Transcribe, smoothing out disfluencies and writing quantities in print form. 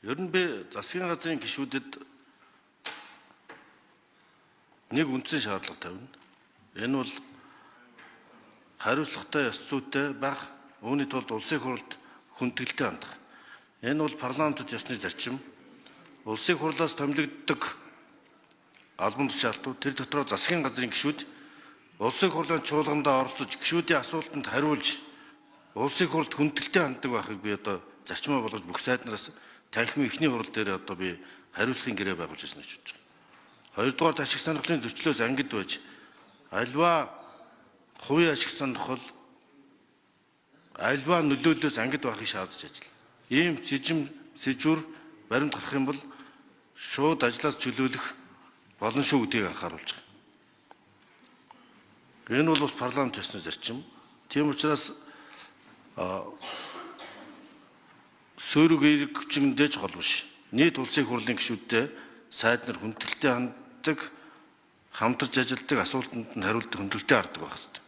Ер нь би засгийн газрын гишүүдэд нэг үндсэн шаардлага тавина. Энэ бол хариуцлагатай ёс зүйтэй байх, үүний тулд улсын хурлд хүндэтгэлтэй хандах. Энэ бол парламентод ёсны зарчим. Улсын хурлаас томилогддог албан тушаалтууд, тэр дотроо засгийн газрын гишүүд улсын хурлын чуулгандаа оролцож гишүүдийн асуултанд хариулж улсын хурлд хүндэтгэлтэй ханддаг байхыг би одоо зарчмаа болгож бүх сайднараас танхимын эхний хурал дээр одоо би хариуцлагын гэрээ байгуулж ирсэн гэж бодож байна. Хоёрдугаар ашиг сонирхлын зөрчлөөс ангид байж альва хувийн ашиг сонирхол альва нөлөөллөөс ангид байхыг шаардаж ажиллана. Ийм сэжвэр баримт гарах юм бол шууд ажлаас чөлөөлөх болно шүү гэдгийг анхааруулж байна. Энэ бол бас парламент ёсны зарчим. Тийм учраас суурь эерэг хүчиндэж гол биш. Нийт улсын хурлын гишүүдтэй сайд нар хүндэтгэлтэй ханддаг, хамтарч ажилладаг, асуултанд нь хариулдаг, хүндрэлтэй харддаг байх ёстой.